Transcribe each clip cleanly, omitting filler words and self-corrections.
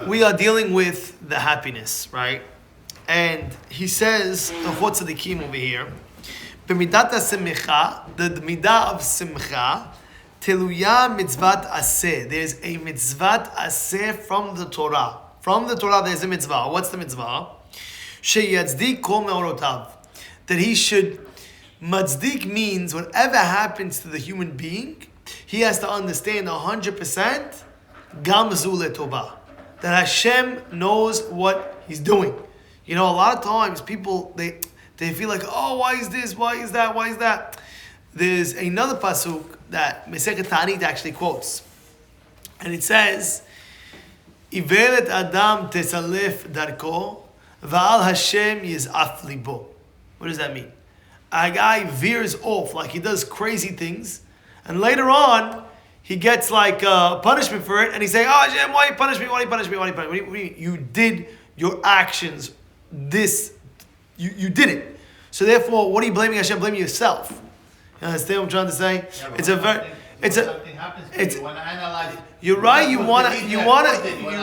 we are dealing with the happiness, right? And he says, Orchot Sadikim over here, B'midat ha-simcha, the midah of simcha, teluya mitzvat aseh. There's a mitzvat aseh from the Torah. From the Torah, there's a mitzvah. What's the mitzvah? Sheyatzdik kol me'orotav. That he should, matzdik means whatever happens to the human being, he has to understand 100%, gam zu letovah. That Hashem knows what he's doing. You know, a lot of times people, they feel like, oh, why is this? Why is that? Why is that? There's another pasuk that Masechet Ta'anit actually quotes. And it says, Ivelet Adam tesalef darko, va'al Hashem yiz'af libo. What does that mean? A guy veers off, like he does crazy things, and later on, he gets like punishment for it, and he's saying, oh Hashem, why you punish me? Why you punish me? Why you punish me? What do you mean? You did your actions, you did it. So therefore, what are you blaming Hashem? Blaming yourself. You understand what I'm trying to say? Yeah, it's a very, it's a, something happens to you want to analyze it. You're right. You're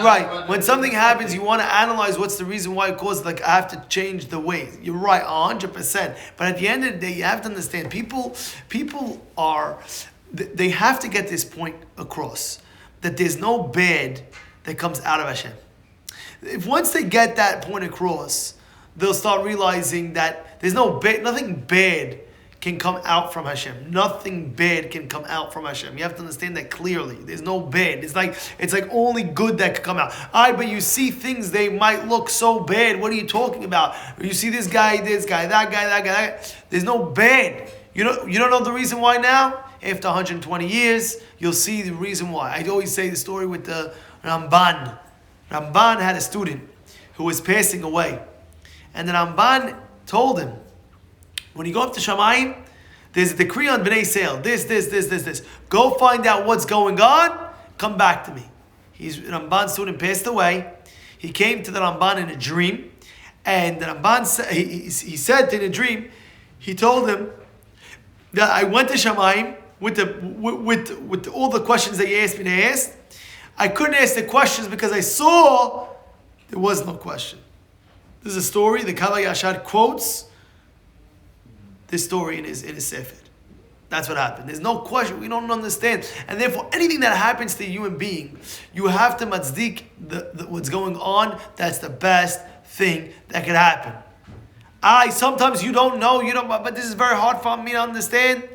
right. When something happens, you want to analyze what's the reason why it caused. Like I have to change the ways. You're right, 100%. But at the end of the day, you have to understand. People are. They have to get this point across that there's no bad that comes out of Hashem. If once they get that point across, they'll start realizing that there's no bad, nothing bad can come out from Hashem. Nothing bad can come out from Hashem. You have to understand that clearly. There's no bad. It's like only good that can come out. But you see things, they might look so bad. What are you talking about? You see this guy, that guy. There's no bad. You don't know the reason why now? After 120 years, you'll see the reason why. I always say the story with the Ramban. Ramban had a student who was passing away. And the Ramban told him, when you go up to Shamayim, there's a decree on Bnei Sale. This. Go find out what's going on. Come back to me. Ramban's student passed away. He came to the Ramban in a dream. And the Ramban said, he said in a dream, he told him that I went to Shamayim with all the questions that you asked me to ask. I couldn't ask the questions because I saw there was no question. This is a story the Kavah Yashar quotes this story in his Sefer. That's what happened. There's no question. We don't understand. And therefore, anything that happens to a human being, you have to matzdik what's going on. That's the best thing that could happen. Sometimes you don't know, but this is very hard for me to understand.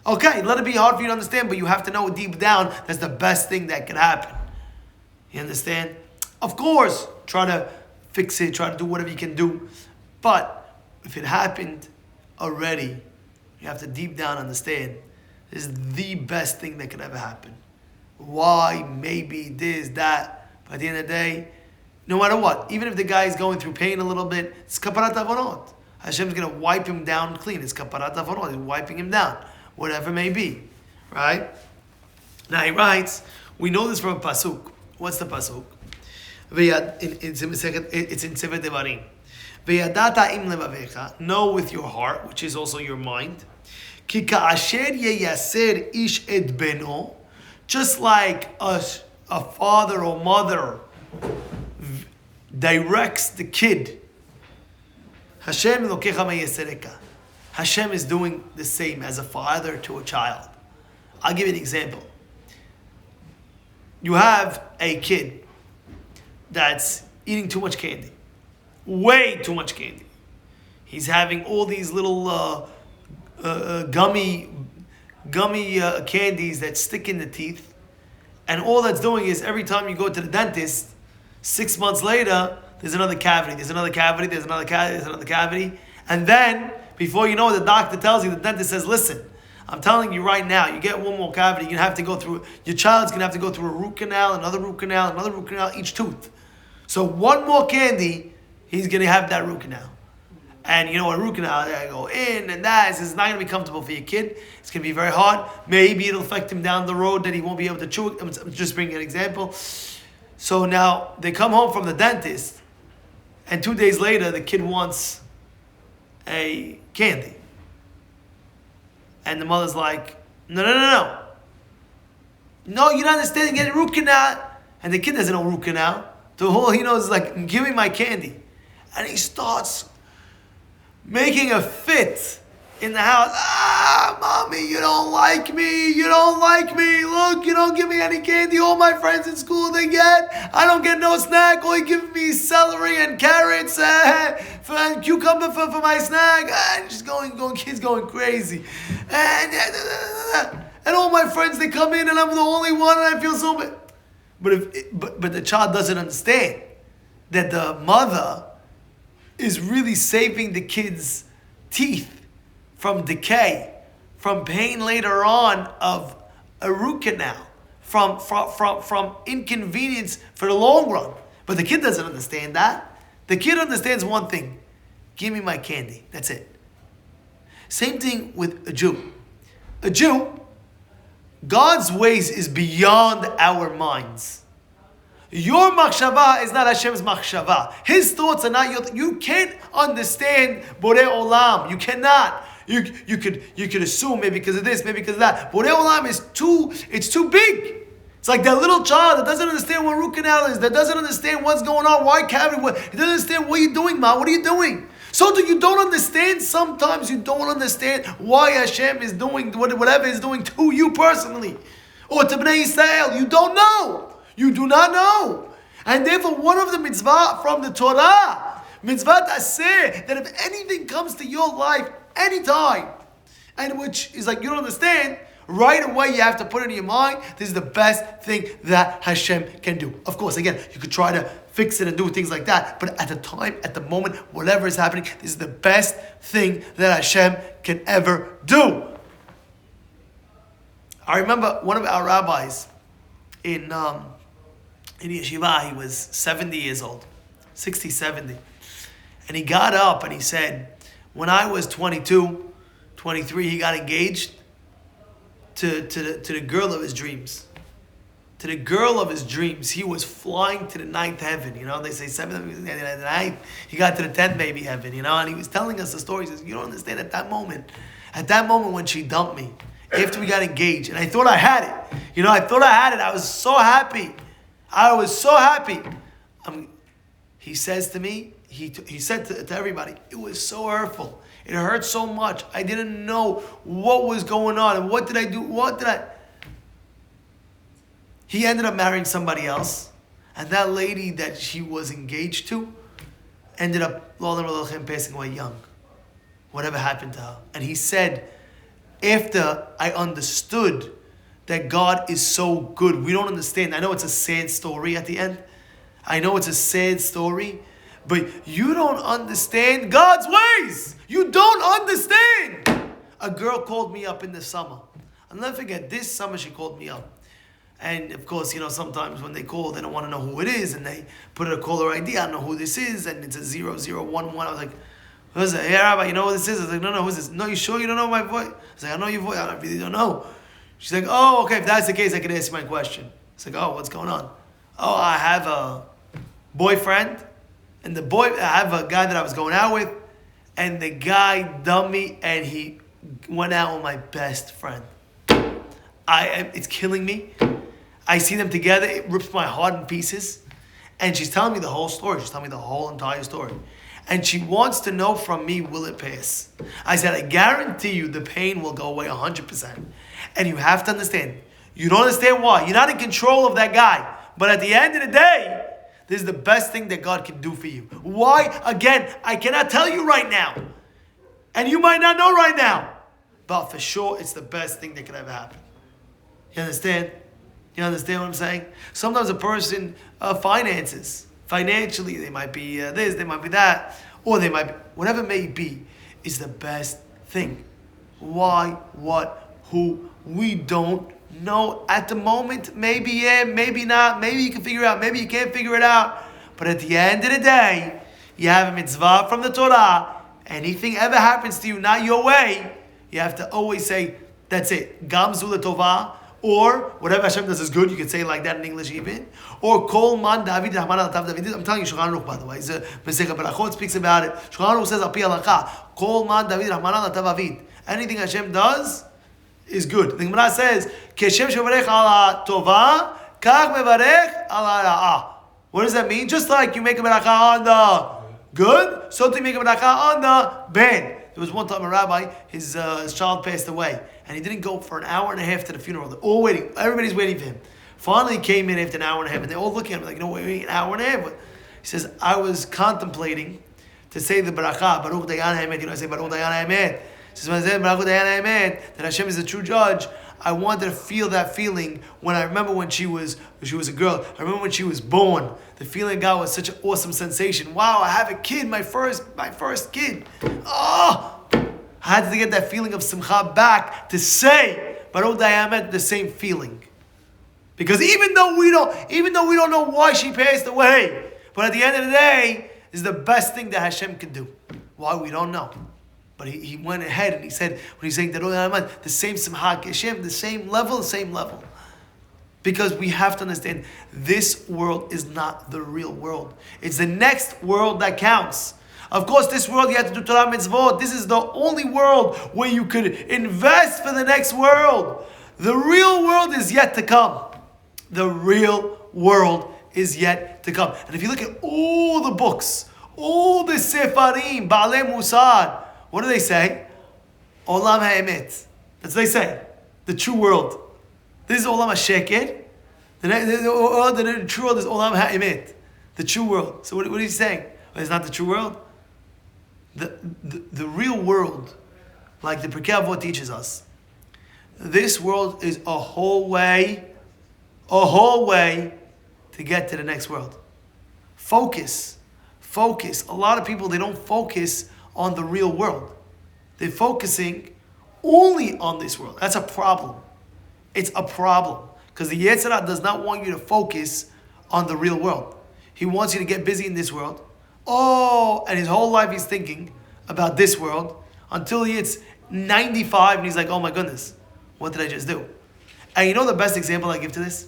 Okay, let it be hard for you to understand, but you have to know deep down that's the best thing that can happen. You understand? Of course, try to fix it, try to do whatever you can do. But if it happened already, you have to deep down understand this is the best thing that could ever happen. Why? Maybe this, that. But at the end of the day, no matter what, even if the guy is going through pain a little bit, it's kaparat avonot. Hashem's going to wipe him down clean. It's kaparat avonot. He's wiping him down. Whatever it may be. Right? Now he writes, we know this from a pasuk. What's the pasuk? It's in Sefer Devarim. V'yadata im levavecha, know with your heart, which is also your mind. Ki ka'asher yeyaser ish et beno, just like a father or mother directs the kid. Hashem elokecha meyesereka. Hashem is doing the same as a father to a child. I'll give you an example. You have a kid that's eating too much candy. Way too much candy. He's having all these little gummy candies that stick in the teeth. And all that's doing is every time you go to the dentist, 6 months later, there's another cavity. And then, before you know it, the doctor tells you, the dentist says, listen, I'm telling you right now, you get one more cavity, your child's going to have to go through a root canal, another root canal, each tooth. So one more candy, he's going to have that root canal. And you know what, a root canal, they go in and that. It's not going to be comfortable for your kid. It's going to be very hard. Maybe it'll affect him down the road that he won't be able to chew it. I'm just bringing an example. So now they come home from the dentist, and 2 days later, the kid wants a candy. And the mother's like, no. No, you don't understand. You get a root canal. And the kid doesn't know root canal. To all he knows is like, give me my candy. And he starts making a fit in the house. Mommy, you don't like me. You don't like me. Look, you don't give me any candy. All my friends in school, they get. I don't get no snack. All you give me is celery and carrots and cucumber for my snack. And just kids going crazy. And all my friends, they come in and I'm the only one and I feel so bad. But the child doesn't understand that the mother is really saving the kid's teeth from decay, from pain later on of a root canal, from inconvenience for the long run. But the kid doesn't understand that. The kid understands one thing: give me my candy. That's it. Same thing with a Jew. A Jew, God's ways is beyond our minds. Your machshava is not Hashem's machshava. His thoughts are not your. You can't understand Borei Olam. You cannot. You could assume maybe because of this, maybe because of that. Borei Olam is it's too big. It's like that little child that doesn't understand what root canal is, that doesn't understand what's going on, why cavity, he doesn't understand what you're doing, Ma. What are you doing? So you don't understand. Sometimes you don't understand why Hashem is doing whatever He's doing to you personally. Or to Bnei Yisrael. You don't know. You do not know. And therefore one of the mitzvah from the Torah, mitzvah taseh, that if anything comes to your life anytime, and which is like you don't understand, right away you have to put it in your mind, this is the best thing that Hashem can do. Of course, again, you could try to fix it and do things like that, but at the time, at the moment, whatever is happening, this is the best thing that Hashem can ever do. I remember one of our rabbis in yeshiva, he was 70 years old, 60, 70. And he got up and he said, when I was 22, 23, he got engaged to the girl of his dreams. To the girl of his dreams. He was flying to the 9th heaven. You know, they say 7th, 9th. He got to the 10th baby heaven, you know, and he was telling us the story. He says, you don't understand, at that moment when she dumped me, after we got engaged, and I thought I had it. You know, I thought I had it. I was so happy. He says to me, he said to everybody, it was so hurtful. It hurt so much. I didn't know what was going on. And what did I do? He ended up marrying somebody else. And that lady that she was engaged to ended up passing away young. Whatever happened to her. And he said, after I understood that God is so good, we don't understand. I know it's a sad story at the end. But you don't understand God's ways. You don't understand. A girl called me up in the summer. I'll never forget, this summer she called me up. And of course, you know, sometimes when they call, they don't want to know who it is. And they put a caller ID. I don't know who this is. And it's a 0011. I was like, who's it? Hey, Rabbi, you know who this is? I was like, no, who's this? No, you sure you don't know my voice? I was like, I know your voice. I really don't know. She's like, oh, okay, if that's the case, I can ask you my question. It's like, oh, what's going on? Oh, I have a boyfriend. And I have a guy that I was going out with, and the guy dumped me, and he went out with my best friend. It's killing me. I see them together, it rips my heart in pieces. And she's telling me the whole story. She's telling me the whole entire story. And she wants to know from me, will it pass? I said, I guarantee you the pain will go away 100%. And you have to understand. You don't understand why. You're not in control of that guy. But at the end of the day, this is the best thing that God can do for you. Why? Again, I cannot tell you right now. And you might not know right now. But for sure, it's the best thing that could ever happen. You understand? You understand what I'm saying? Sometimes a person finances. Financially, they might be this, they might be that. Or they might be, whatever it may be, is the best thing. Why, what, who, we don't know at the moment. Maybe yeah, maybe not. Maybe you can figure it out. Maybe you can't figure it out. But at the end of the day, you have a mitzvah from the Torah. Anything ever happens to you, not your way, you have to always say, that's it. Gamzu l'tovah. Or whatever Hashem does is good. You can say it like that in English even. Or Kol Man David Rahman Al Tav David. I'm telling you, Shulchan Aruch, by the way. It's a Masechet Berachot speaks about it. Shulchan Aruch says Al Pi Halakha. Kol Man David Rahman Al Tav David. Anything Hashem does is good. The Gemara says, Keshem shevarech al tova, kach mevarech al ha'ra'ah. What does that mean? Just like you make a beracha on the good, so to make a beracha on the bad. There was one time a rabbi, his child passed away, and he didn't go for an hour and a half to the funeral. They're all waiting. Everybody's waiting for him. Finally, he came in after an hour and a half, and they're all looking at him like, we're waiting an hour and a half. He says, I was contemplating to say the beracha, Baruch Dayan HaEmet. I say Baruch Dayan HaEmet. He says, when I said Baruch Dayan HaEmet, that Hashem is the true judge, I wanted to feel that feeling when I remember when she was a girl. I remember when she was born. The feeling God was such an awesome sensation. Wow, I have a kid, my first kid. Oh, I had to get that feeling of Simcha back to say Baruch Dayan HaEmet, the same feeling. Because even though we don't know why she passed away, but at the end of the day, this is the best thing that Hashem can do. Why, we don't know. But he went ahead and he said, when he's saying the same Simcha Hashem, the same level. Because we have to understand, this world is not the real world. It's the next world that counts. Of course, this world you have to do Torah mitzvot. This is the only world where you could invest for the next world. The real world is yet to come. The real world is yet to come. And if you look at all the books, all the sefarim, Ba'alei Musar, what do they say? Olam ha'emet. That's what they say. The true world. This is Olam ha'sheker. The true world is Olam ha'emet. The true world. So what are you saying? It's not the true world? The real world, like the Pirkei Avot teaches us, this world is a whole way to get to the next world. Focus. A lot of people, they don't focus on the real world. They're focusing only on this world. That's a problem. It's a problem. Because the Yetzer Hara does not want you to focus on the real world. He wants you to get busy in this world. And his whole life he's thinking about this world until he hits 95 and he's like, oh my goodness, what did I just do? And you know the best example I give to this?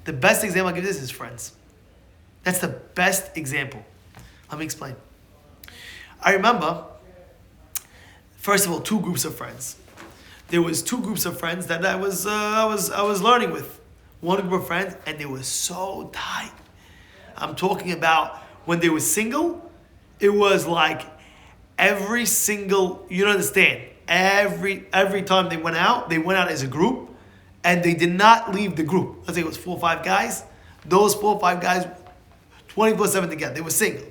The best example I give to this is friends. That's the best example. Let me explain. I remember, first of all, two groups of friends. There was two groups of friends that I was learning with. One group of friends, and they were so tight. I'm talking about when they were single, it was like every single, you don't understand, every time they went out as a group, and they did not leave the group. Let's say it was 4 or 5 guys. Those 4 or 5 guys, 24/7 together. They were single.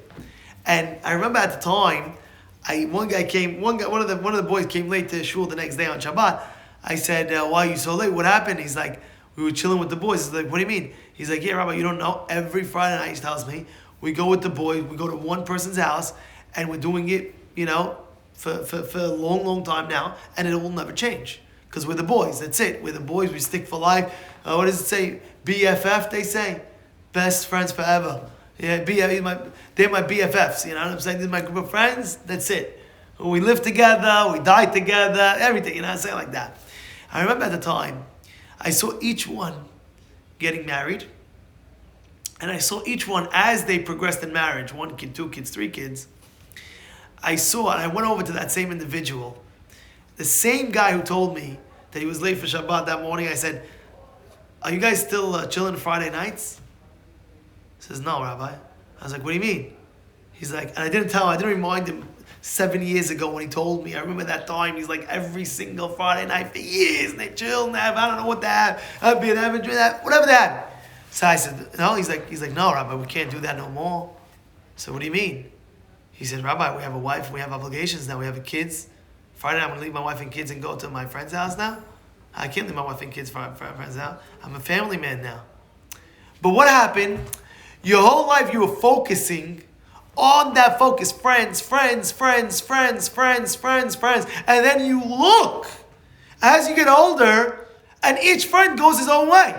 And I remember at the time, one of the boys came late to shul the next day on Shabbat. I said, why are you so late? What happened? He's like, we were chilling with the boys. He's like, what do you mean? He's like, yeah, Rabbi, you don't know. Every Friday night, he tells me, we go with the boys, we go to one person's house, and we're doing it, for a long, long time now, and it will never change. Because we're the boys, that's it. We're the boys, we stick for life. What does it say? BFF, they say? Best friends forever. Yeah, they're my BFFs, you know what I'm saying? This is my group of friends, that's it. We live together, we die together, everything, you know what I'm saying? Like that. I remember at the time, I saw each one getting married, and I saw each one as they progressed in marriage, 1 kid, 2 kids, 3 kids. I went over to that same individual, the same guy who told me that he was late for Shabbat that morning. I said, are you guys still chilling Friday nights? He says, no, Rabbi. I was like, what do you mean? He's like, and I didn't remind him 7 years ago when he told me. I remember that time. He's like, every single Friday night for years, and they chill and have, I don't know what they have. Whatever they have. So I said, no, he's like, no, Rabbi, we can't do that no more. So what do you mean? He said, Rabbi, we have a wife, we have obligations now, we have kids. Friday night, I'm going to leave my wife and kids and go to my friend's house now? I can't leave my wife and kids for a friend's house. I'm a family man now. But what happened? Your whole life you were focusing on that focus. Friends. And then you look, as you get older, and each friend goes his own way.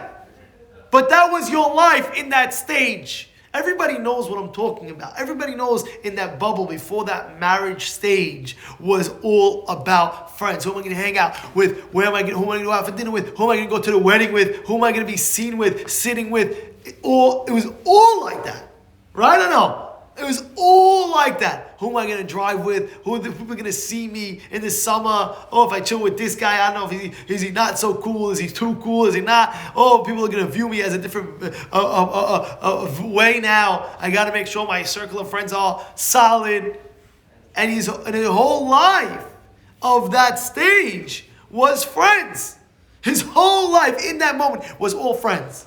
But that was your life in that stage. Everybody knows what I'm talking about. Everybody knows in that bubble before that marriage stage was all about friends. Who am I going to hang out with? Who am I going to go out for dinner with? Who am I going to go to the wedding with? Who am I going to be seen with, sitting with? It was all like that. Right or no? It was all like that. Who am I going to drive with? Who are people going to see me in the summer? Oh, if I chill with this guy, I don't know if is he not so cool? Is he too cool? Is he not? Oh, people are going to view me as a different way now. I got to make sure my circle of friends are solid. And his whole life of that stage was friends. His whole life in that moment was all friends.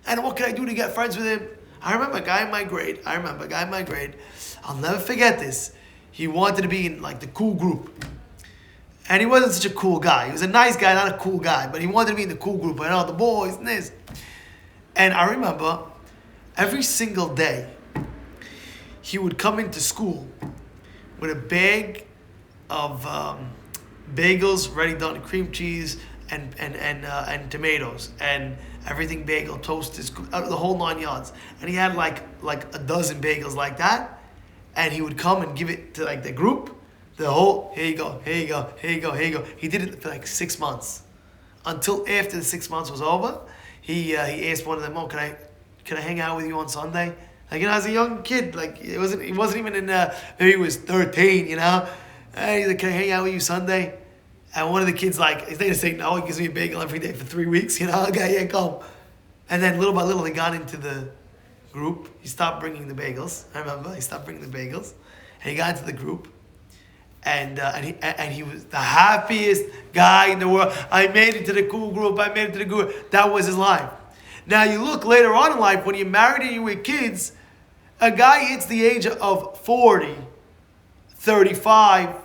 And what could I do to get friends with him? I remember a guy in my grade. I'll never forget this. He wanted to be in like the cool group. And he wasn't such a cool guy. He was a nice guy, not a cool guy. But he wanted to be in the cool group. I know, the boys and this. And I remember every single day, he would come into school with a bag of bagels ready done, cream cheese, and tomatoes, and everything bagel, toast, the whole 9 yards. And he had like a dozen bagels like that, and he would come and give it to like the group, the whole, here you go. He did it for like 6 months. Until after the 6 months was over, he asked one of them, oh, can I hang out with you on Sunday? Like, as a young kid, like he wasn't even in maybe he was 13, And he's like, can I hang out with you Sunday? And one of the kids, like, he's not gonna say no. He gives me a bagel every day for 3 weeks, Okay, yeah, come. And then little by little, he got into the group. He stopped bringing the bagels. I remember he stopped bringing the bagels, and he got into the group. And he was the happiest guy in the world. I made it to the cool group. That was his life. Now you look later on in life when you're married and you're with kids, a guy hits the age of 40, 35,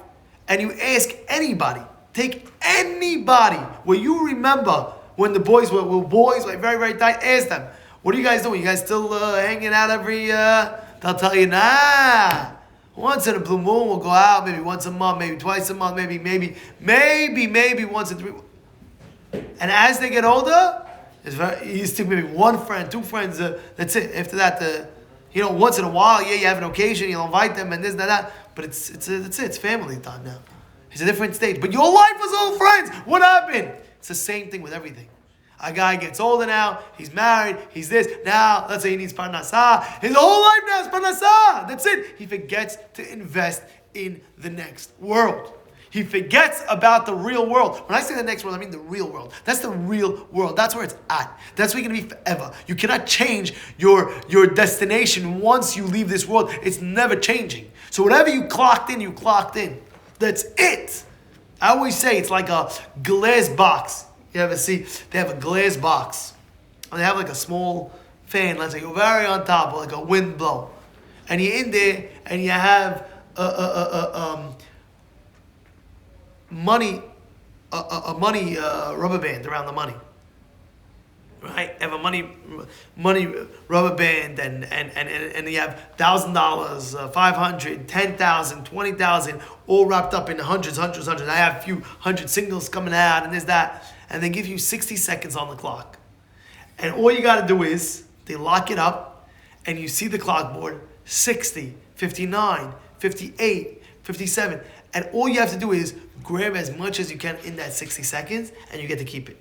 and you ask anybody, take anybody where you remember when the boys were boys, like very, very tight, ask them, what are you guys doing? You guys still hanging out every, they'll tell you, nah. Once in a blue moon, we'll go out, maybe once a month, maybe twice a month, maybe once in 3 months. And as they get older, you still maybe one friend, two friends, that's it. After that, once in a while, you have an occasion, you'll invite them and this and that. But it's family time now. It's a different stage. But your life was all friends. What happened? It's the same thing with everything. A guy gets older now, he's married, he's this. Now, let's say he needs parnasah. His whole life now is parnasah. That's it. He forgets to invest in the next world. He forgets about the real world. When I say the next world, I mean the real world. That's the real world. That's where it's at. That's where you're going to be forever. You cannot change your destination once you leave this world. It's never changing. So whatever you clocked in, you clocked in. That's it. I always say it's like a glass box. You ever see? They have a glass box. And they have like a small fan, let's say, very on top, like a wind blow. And you're in there, and you have money rubber band around the money, right? You have a money rubber band, and you have $1,000, 500, 10,000, 20,000, all wrapped up in hundreds. I have a few hundred singles coming out, and there's that, and they give you 60 seconds on the clock, and all you got to do is they lock it up, and you see the clock board 60, 59, 58, 57, and all you have to do is grab as much as you can in that 60 seconds, and you get to keep it.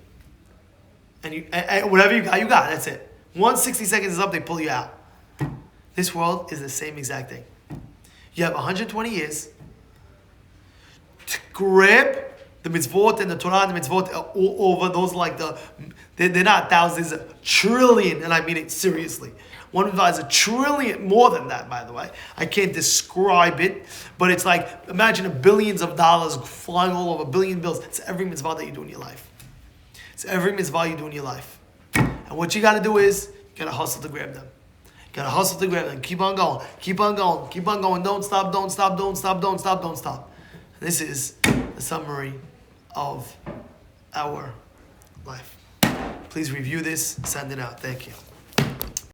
And whatever you got, that's it. Once 60 seconds is up, they pull you out. This world is the same exact thing. You have 120 years to grab the mitzvot and the Torah and the mitzvot all over. Those like they're not thousands, there's a trillion, and I mean it seriously. One is a trillion, more than that, by the way. I can't describe it, but it's like, imagine billions of dollars flying all over, billion bills. It's every mitzvah that you do in your life. It's every mitzvah you do in your life. And what you got to do is, you got to hustle to grab them. You got to hustle to grab them. Keep on going. Don't stop. This is the summary of our life. Please review this, send it out. Thank you.